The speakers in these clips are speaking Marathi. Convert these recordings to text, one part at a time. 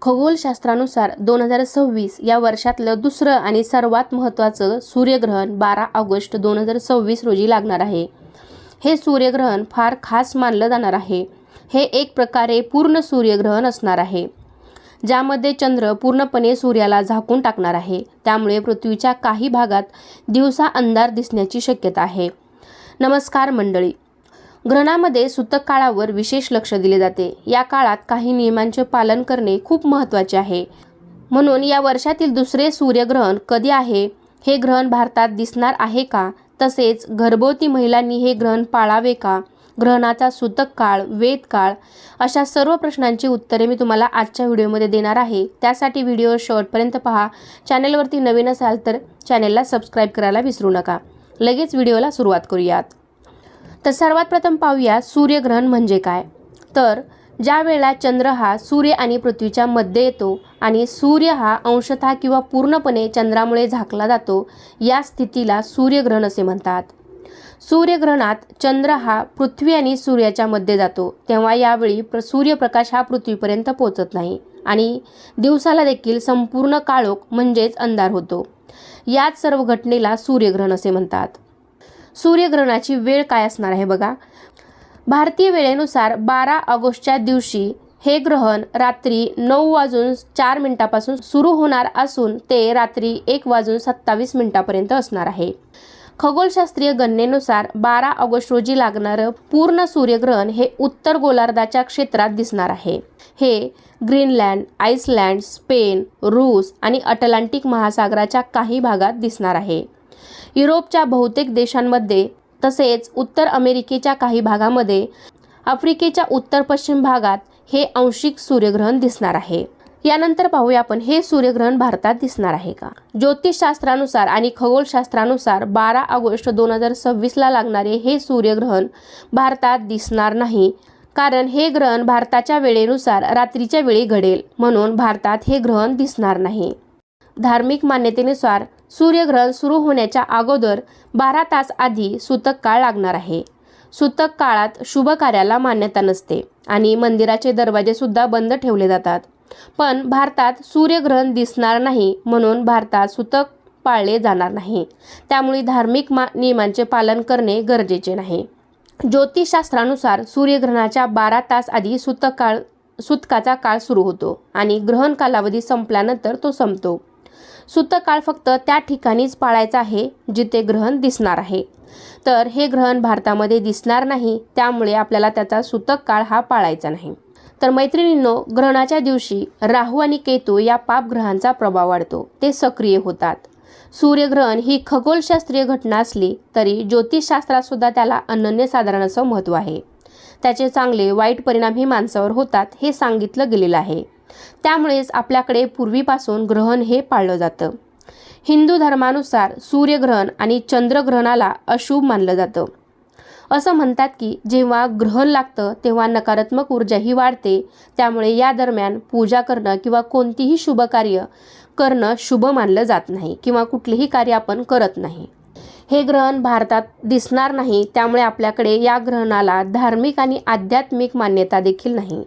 खगोलशास्त्रानुसार 2026 या वर्षातलं दुसरं आणि सर्वात महत्त्वाचं सूर्यग्रहण 12 ऑगस्ट 2026 रोजी लागणार आहे. हे सूर्यग्रहण फार खास मानलं जाणार आहे. हे एक प्रकारे पूर्ण सूर्यग्रहण असणार आहे, ज्यामध्ये चंद्र पूर्णपणे सूर्याला झाकून टाकणार आहे. त्यामुळे पृथ्वीच्या काही भागात दिवसा अंधार दिसण्याची शक्यता आहे. नमस्कार मंडळी. ग्रहणामध्ये सूतक काळावर विशेष लक्ष दिले जाते. या काळात काही नियमांचे पालन करणे खूप महत्त्वाचे आहे. म्हणून या वर्षातील दुसरे सूर्यग्रहण कधी आहे, हे ग्रहण भारतात दिसणार आहे का, तसेच गर्भवती महिलांनी हे ग्रहण पाळावे का, ग्रहणाचा सूतक काळ, वेद काळ, अशा सर्व प्रश्नांची उत्तरे मी तुम्हाला आजच्या व्हिडिओमध्ये देणार आहे. त्यासाठी व्हिडिओ शेवटपर्यंत पहा. चॅनलवरती नवीन असाल तर चॅनलला सबस्क्राईब करायला विसरू नका. लगेच व्हिडिओला सुरुवात करूयात. तर सर्वात प्रथम पाहूया सूर्यग्रहण म्हणजे काय. तर ज्या वेळेला चंद्र हा सूर्य आणि पृथ्वीच्या मध्ये येतो आणि सूर्य हा अंशतः किंवा पूर्णपणे चंद्रामुळे झाकला जातो, या स्थितीला सूर्यग्रहण असे म्हणतात. सूर्यग्रहणात चंद्र हा पृथ्वी आणि सूर्याच्या मध्ये जातो, तेव्हा यावेळी सूर्यप्रकाश हा पृथ्वीपर्यंत पोहोचत नाही आणि दिवसाला देखील संपूर्ण काळोख म्हणजेच अंधार होतो. याच सर्व घटनेला सूर्यग्रहण असे म्हणतात. सूर्यग्रहणाची वेळ काय असणार आहे बघा. भारतीय वेळेनुसार 12 ऑगस्टच्या दिवशी हे ग्रहण रात्री 9:04 सुरू होणार असून ते रात्री 1:27 असणार आहे. खगोलशास्त्रीय गणनेनुसार 12 ऑगस्ट रोजी लागणारं पूर्ण सूर्यग्रहण हे उत्तर गोलार्धाच्या क्षेत्रात दिसणार आहे. हे ग्रीनलँड, आइसलँड, स्पेन, रूस आणि अटलांटिक महासागराच्या काही भागात दिसणार आहे. युरोपच्या बहुतेक देशांमध्ये, तसेच उत्तर अमेरिकेच्या काही भागामध्ये, आफ्रिकेच्या उत्तर पश्चिम भागात हे आंशिक सूर्यग्रहण दिसणार आहे. यानंतर पाहूया आपण हे सूर्यग्रहण भारतात दिसणार आहे का. ज्योतिषशास्त्रानुसार आणि खगोलशास्त्रानुसार 12 ऑगस्ट 2026 ला लागणारे हे सूर्यग्रहण भारतात दिसणार नाही, कारण हे ग्रहण भारताच्या वेळेनुसार रात्रीच्या वेळी घडेल, म्हणून भारतात हे ग्रहण दिसणार नाही. धार्मिक मान्यतेनुसार सूर्यग्रहण सुरू होण्याच्या अगोदर 12 तास आधी सूतक काळ लागणार आहे. सूतक काळात शुभ कार्याला मान्यता नसते आणि मंदिराचे दरवाजे सुद्धा बंद ठेवले जातात. पण भारतात सूर्यग्रहण दिसणार नाही, म्हणून भारतात सूतक पाळले जाणार नाही. त्यामुळे धार्मिक नियमांचे पालन करणे गरजेचे नाही. ज्योतिषशास्त्रानुसार सूर्यग्रहणाच्या 12 तास आधी सूतकाचा काळ सुरू होतो आणि ग्रहण कालावधी संपल्यानंतर तो संपतो. सूतक काळ फक्त त्या ठिकाणीच पाळायचा आहे जिथे ग्रहण दिसणार आहे. तर हे ग्रहण भारतामध्ये दिसणार नाही, त्यामुळे आपल्याला त्याचा सूतक काळ हा पाळायचा नाही. तर मैत्रिणींनो, ग्रहणाच्या दिवशी राहू आणि केतू या पापग्रहांचा प्रभाव वाढतो. ते सक्रिय होतात. सूर्यग्रहण ही खगोलशास्त्रीय घटना असली तरी ज्योतिषशास्त्रात सुद्धा त्याला अनन्यसाधारण असं महत्त्व आहे. त्याचे चांगले वाईट परिणाम हे माणसावर होतात हे सांगितलं गेलेलं आहे. त्यामुळेच आपल्याकडे पूर्वीपासून ग्रहण हे पाळलं जातं. हिंदू धर्मानुसार सूर्यग्रहण आणि चंद्रग्रहणाला अशुभ मानलं जातं. असं म्हणतात की जेव्हा ग्रहण लागतं तेव्हा नकारात्मक ऊर्जाही वाढते. त्यामुळे या दरम्यान पूजा करणं किंवा कोणतीही शुभ कार्य करणं शुभ मानलं जात नाही किंवा कुठलेही कार्य आपण करत नाही. हे ग्रहण भारतात दिसणार नाही, त्यामुळे आपल्याकडे या ग्रहणाला धार्मिक आणि आध्यात्मिक मान्यता देखील नाही.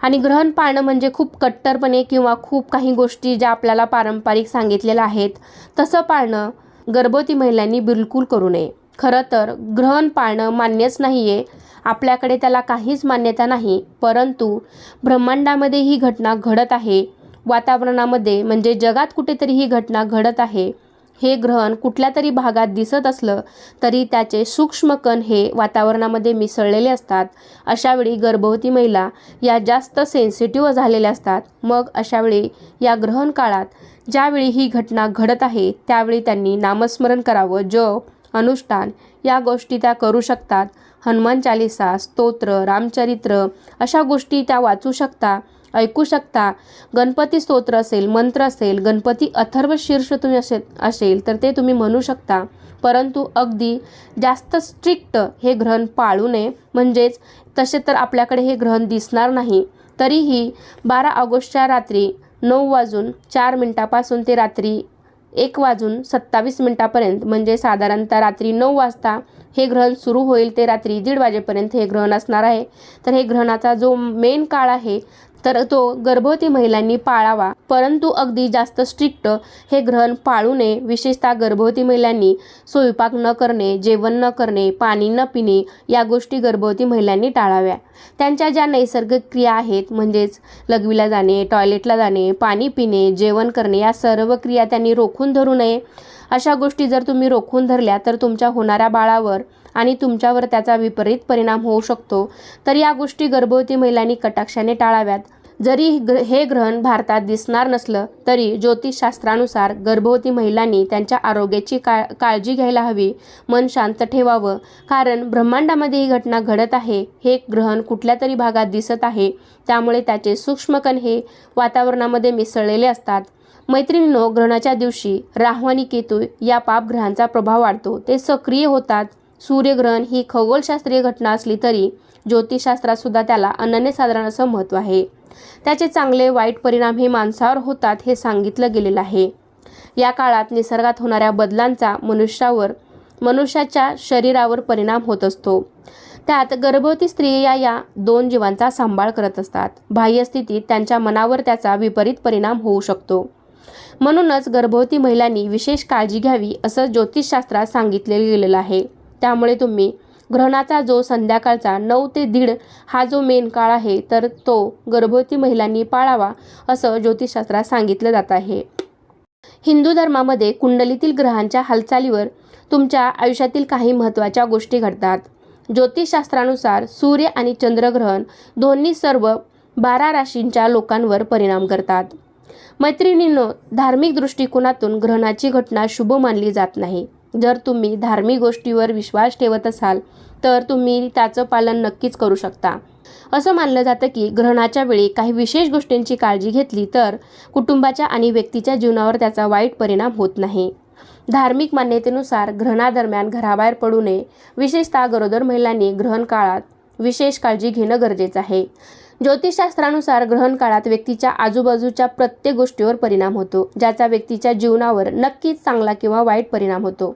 आणि ग्रहण पाळणं म्हणजे खूप कट्टरपणे किंवा खूप काही गोष्टी ज्या आपल्याला पारंपरिक सांगितलेल्या आहेत तसं पाळणं गर्भवती महिलांनी बिलकुल करू नये. खरं तर ग्रहण पाळणं मान्यच नाही आहे. आपल्याकडे त्याला काहीच मान्यता नाही. परंतु ब्रह्मांडामध्ये ही घटना घडत आहे, वातावरणामध्ये म्हणजे जगात कुठेतरी ही घटना घडत आहे. हे ग्रहण कुठल्या तरी भागात दिसत असलं तरी त्याचे सूक्ष्म कण हे वातावरणामध्ये मिसळलेले असतात. अशावेळी गर्भवती महिला या जास्त सेन्सिटिव्ह झालेल्या असतात. मग अशावेळी या ग्रहण काळात ज्यावेळी ही घटना घडत आहे त्यावेळी त्यांनी नामस्मरण करावं. जप, अनुष्ठान या गोष्टी त्या करू शकतात. हनुमान चालीसा, स्तोत्र, रामचरित्र अशा गोष्टी त्या वाचू शकता, ऐकू शकता. गणपती स्तोत्र असेल, मंत्र असेल, गणपती अथर्व शीर्ष तुम्ही असेल तर ते तुम्ही म्हणू शकता. परंतु अगदी जास्त स्ट्रिक्ट हे ग्रहण पाळू नये. म्हणजेच तसे तर आपल्याकडे हे ग्रहण दिसणार नाही. तरीही 12 ऑगस्टच्या रात्री 9:04 ते रात्री 1:27 म्हणजे साधारणतः रात्री 9 वाजता हे ग्रहण सुरू होईल ते रात्री 1:30 वाजेपर्यंत हे ग्रहण असणार आहे. तर हे ग्रहणाचा जो मेन काळ आहे तर तो गर्भवती महिलांनी पाळावा, परंतु अगदी जास्त स्ट्रिक्ट हे ग्रहण पाळू नये. विशेषतः गर्भवती महिलांनी स्वयंपाक न करणे, जेवण न करणे, पाणी न पिणे या गोष्टी गर्भवती महिलांनी टाळाव्या. त्यांच्या ज्या नैसर्गिक क्रिया आहेत म्हणजेच लघवीला जाणे, टॉयलेटला जाणे, पाणी पिणे, जेवण करणे या सर्व क्रिया त्यांनी रोखून धरू नये. अशा गोष्टी जर तुम्ही रोखून धरल्या तर तुमच्या होणाऱ्या बाळावर आणि तुमच्यावर त्याचा विपरीत परिणाम होऊ शकतो. तर या गोष्टी गर्भवती महिलांनी कटाक्षाने टाळाव्यात. जरी हे ग्रहण भारतात दिसणार नसलं तरी ज्योतिषशास्त्रानुसार गर्भवती महिलांनी त्यांच्या आरोग्याची काळजी घ्यायला हवी. मन शांत ठेवावं, कारण ब्रह्मांडामध्ये ही घटना घडत आहे. हे ग्रहण कुठल्या तरी भागात दिसत आहे, त्यामुळे त्याचे सूक्ष्मकण हे वातावरणामध्ये मिसळलेले असतात. मैत्रिणींनो, ग्रहणाच्या दिवशी राहू आणि केतू या पापग्रहांचा प्रभाव वाढतो. ते सक्रिय होतात. सूर्यग्रहण ही खगोलशास्त्रीय घटना असली तरी ज्योतिषशास्त्रात सुद्धा त्याला अनन्यसाधारण असं महत्त्व आहे. त्याचे चांगले वाईट परिणाम हे माणसावर होतात हे सांगितलं गेलेलं आहे. या काळात निसर्गात होणाऱ्या बदलांचा मनुष्याच्या शरीरावर परिणाम होत असतो. त्यात गर्भवती स्त्रिया या दोन जीवांचा सांभाळ करत असतात. बाह्य स्थितीत त्यांच्या मनावर त्याचा विपरीत परिणाम होऊ शकतो. म्हणूनच गर्भवती महिलांनी विशेष काळजी घ्यावी असं ज्योतिषशास्त्रात सांगितले गेलेलं आहे. त्यामुळे तुम्ही ग्रहणाचा जो संध्याकाळचा 9 ते 1:30 हा जो मेन काळ आहे तर तो गर्भवती महिलांनी पाळावा असं ज्योतिषशास्त्रात सांगितलं जात आहे. हिंदू धर्मामध्ये कुंडलीतील ग्रहांच्या हालचालीवर तुमच्या आयुष्यातील काही महत्त्वाच्या गोष्टी घडतात. ज्योतिषशास्त्रानुसार सूर्य आणि चंद्रग्रहण दोन्ही सर्व 12 राशींच्या लोकांवर परिणाम करतात. मैत्रिणींनो, धार्मिक दृष्टिकोनातून ग्रहणाची घटना शुभ मानली जात नाही. जर तुम्ही धार्मिक गोष्टीवर विश्वास ठेवत असाल तर तुम्ही त्याचं पालन नक्कीच करू शकता. असं मानलं जातं की ग्रहणाच्या वेळी काही विशेष गोष्टींची काळजी घेतली तर कुटुंबाच्या आणि व्यक्तीच्या जीवनावर त्याचा वाईट परिणाम होत नाही. धार्मिक मान्यतेनुसार ग्रहणादरम्यान घराबाहेर पडू नये. विशेषतः गरोदर महिलांनी ग्रहण काळात विशेष काळजी घेणं गरजेचं आहे. ज्योतिषशास्त्रानुसार ग्रहण काळात व्यक्तीच्या आजूबाजूच्या प्रत्येक गोष्टीवर परिणाम होतो, ज्याचा व्यक्तीच्या जीवनावर नक्कीच चांगला किंवा वाईट परिणाम होतो.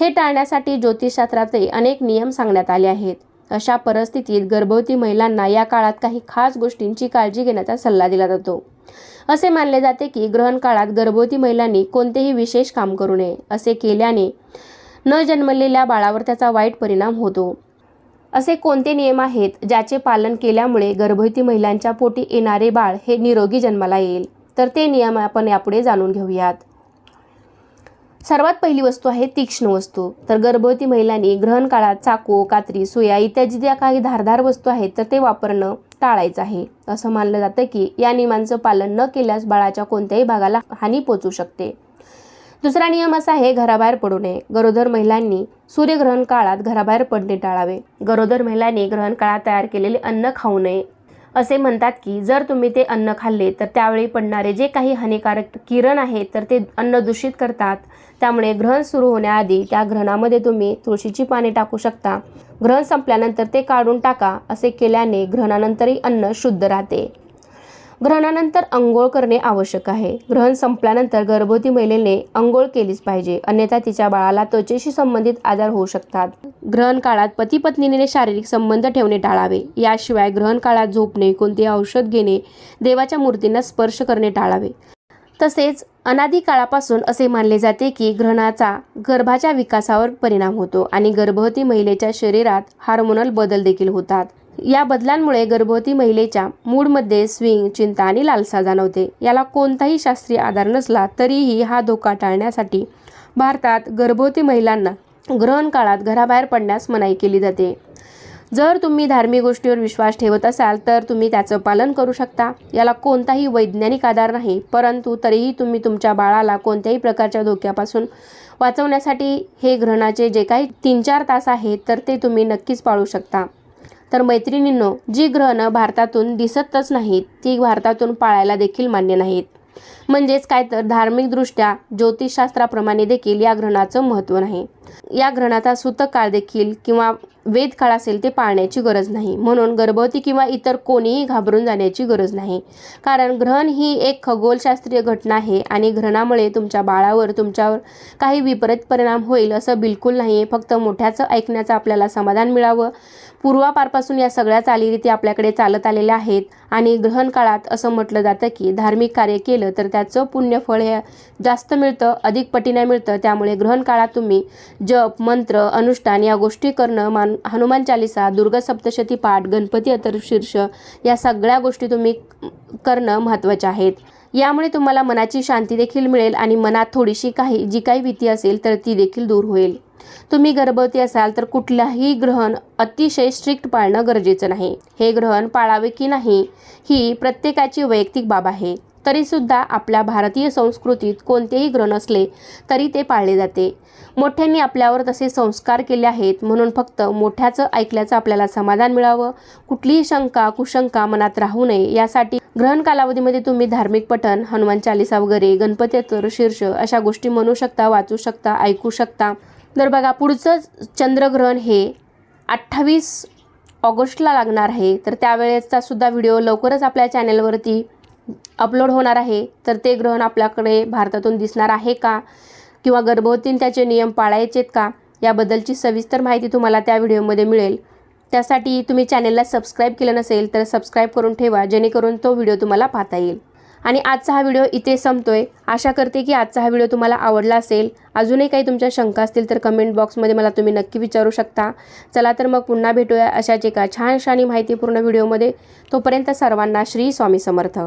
हे टाळण्यासाठी ज्योतिषशास्त्राचे अनेक नियम सांगण्यात आले आहेत. अशा परिस्थितीत गर्भवती महिलांना या काळात काही खास गोष्टींची काळजी घेण्याचा सल्ला दिला जातो. असे मानले जाते की ग्रहण काळात गर्भवती महिलांनी कोणतेही विशेष काम करू नये. असे केल्याने न जन्मलेल्या बाळावर त्याचा वाईट परिणाम होतो. असे कोणते नियम आहेत ज्याचे पालन केल्यामुळे गर्भवती महिलांच्या पोटी येणारे बाळ हे निरोगी जन्माला येईल? तर ते नियम आपण यापुढे जाणून घेऊयात. सर्वात पहिली वस्तू आहे तीक्ष्ण वस्तू. तर गर्भवती महिलांनी ग्रहण काळात चाकू, कात्री, सुया इत्यादी ज्या काही धारदार वस्तू आहेत तर ते वापरणं टाळायचं आहे. असं मानलं जातं की या नियमांचं पालन न केल्यास बाळाच्या कोणत्याही भागाला हानी पोचू शकते. दुसरा नियम असा आहे घराबाहेर पडू नये. गरोदर महिलांनी सूर्यग्रहण काळात घराबाहेर पडणे टाळावे. गरोदर महिलांनी ग्रहण काळात तयार केलेले अन्न खाऊ नये. असे म्हणतात की जर तुम्ही ते अन्न खाल्ले तर त्यावेळी पडणारे जे काही हानिकारक किरण आहेत तर ते अन्न दूषित करतात. त्यामुळे ग्रहण सुरू होण्याआधी त्या ग्रहणामध्ये तुम्ही तुळशीची पाने टाकू शकता. ग्रहण संपल्यानंतर ते काढून टाका. असे केल्याने ग्रहणानंतरही अन्न शुद्ध राहते. ग्रहणानंतर अंघोळ करणे आवश्यक आहे. ग्रहण संपल्यानंतर गर्भवती महिलेने अंघोळ केलीच पाहिजे, अन्यथा तिच्या बाळाला त्वचेशी संबंधित आजार होऊ शकतात. ग्रहण काळात पती पत्नीने शारीरिक संबंध ठेवणे टाळावे. याशिवाय ग्रहण काळात झोपणे, कोणते औषध घेणे, देवाच्या मूर्तींना स्पर्श करणे टाळावे. तसेच अनादी काळापासून असे मानले जाते की ग्रहणाचा गर्भाच्या विकासावर परिणाम होतो आणि गर्भवती महिलेच्या शरीरात हार्मोनल बदल देखील होतात. या बदलांमुळे गर्भवती महिलेच्या मूडमध्ये स्विंग, चिंता आणि लालसा जाणवते. याला कोणताही शास्त्रीय आधार नसला तरीही हा धोका टाळण्यासाठी भारतात गर्भवती महिलांना ग्रहण काळात घराबाहेर पडण्यास मनाई केली जाते. जर तुम्ही धार्मिक गोष्टीवर विश्वास ठेवत असाल तर तुम्ही त्याचं पालन करू शकता. याला कोणताही वैज्ञानिक आधार नाही, परंतु तरीही तुम्ही तुमच्या बाळाला कोणत्याही प्रकारच्या धोक्यापासून वाचवण्यासाठी हे ग्रहणाचे जे काही 3-4 तास आहेत तर ते तुम्ही नक्कीच पाळू शकता. तर मैत्रिणींनो, जी ग्रहणं भारतातून दिसतच नाहीत ती भारतातून पाळायला देखील मान्य नाहीत. म्हणजेच काय तर धार्मिकदृष्ट्या ज्योतिषशास्त्राप्रमाणे देखील या ग्रहणाचं महत्त्व नाही. या ग्रहणाचा सूतक काळ देखील किंवा वेद काळ असेल ते पाळण्याची गरज नाही. म्हणून गर्भवती किंवा इतर कोणीही घाबरून जाण्याची गरज नाही, कारण ग्रहण ही एक खगोलशास्त्रीय घटना आहे आणि ग्रहणामुळे तुमच्या बाळावर तुमच्यावर काही विपरीत परिणाम होईल असं बिलकुल नाही आहे. फक्त मोठ्याचं ऐकण्याचं आपल्याला समाधान मिळावं. पूर्वापारपासून या सगळ्या चालीरीती आपल्याकडे चालत आलेल्या आहेत आणि ग्रहण काळात असं म्हटलं जातं की धार्मिक कार्य केलं तर त्याचं पुण्यफळ हे जास्त मिळतं, अधिक पटीने मिळतं. त्यामुळे ग्रहण काळात तुम्ही जप, मंत्र, अनुष्ठान या गोष्टी करणं, हनुमान चालिसा, दुर्गा सप्तशती पाठ, गणपती अथर्वशीर्ष या सगळ्या गोष्टी तुम्ही करणं महत्त्वाचे आहेत. यामुळे तुम्हाला मनाची शांती देखील मिळेल आणि मनात थोडीशी जी काही भीती असेल तर ती देखील दूर होईल. तुम्ही गर्भवती असाल तर कुठल्याही ग्रहण अतिशय स्ट्रिक्ट पाळणं गरजेचं नाही. हे ग्रहण पाळावे की नाही ही प्रत्येकाची वैयक्तिक बाब आहे. तरीसुद्धा आपल्या भारतीय संस्कृतीत कोणतेही ग्रहण असले तरी ते पाळले जाते. मोठ्यांनी आपल्यावर तसे संस्कार केले आहेत म्हणून फक्त मोठ्याचं ऐकल्याचं आपल्याला समाधान मिळावं, कुठलीही शंका कुशंका मनात राहू नये यासाठी ग्रहण कालावधीमध्ये तुम्ही धार्मिक पठण, हनुमान चालिसा वगैरे, गणपती अथर्वशीर्ष अशा गोष्टी म्हणू शकता, वाचू शकता, ऐकू शकता. तर बघा, पुढचं चंद्रग्रहण हे 28 ऑगस्टला लागणार आहे. तर त्यावेळेचा सुद्धा व्हिडिओ लवकरच आपल्या चॅनलवरती अपलोड होणार आहे. तर ते ग्रहण आपल्याकडे भारतातून दिसणार आहे का, किंवा गर्भवतीने त्याचे नियम पाळायचेत का, याबद्दलची सविस्तर माहिती तुम्हाला त्या व्हिडिओमध्ये मिळेल. त्यासाठी तुम्ही चॅनलला सबस्क्राईब केलं नसेल तर सबस्क्राईब करून ठेवा, जेणेकरून तो व्हिडिओ तुम्हाला पाहता येईल. आणि आजचा हा व्हिडिओ इथे संपतोय. आशा करते की आजचा हा व्हिडिओ तुम्हाला आवडला असेल. अजूनही काही तुमच्या शंका असतील तर कमेंट बॉक्समध्ये मला तुम्ही नक्की विचारू शकता. चला तर मग पुन्हा भेटूया अशाच एका छानशा आणि माहितीपूर्ण व्हिडिओमध्ये. तोपर्यंत सर्वांना श्री स्वामी समर्थ.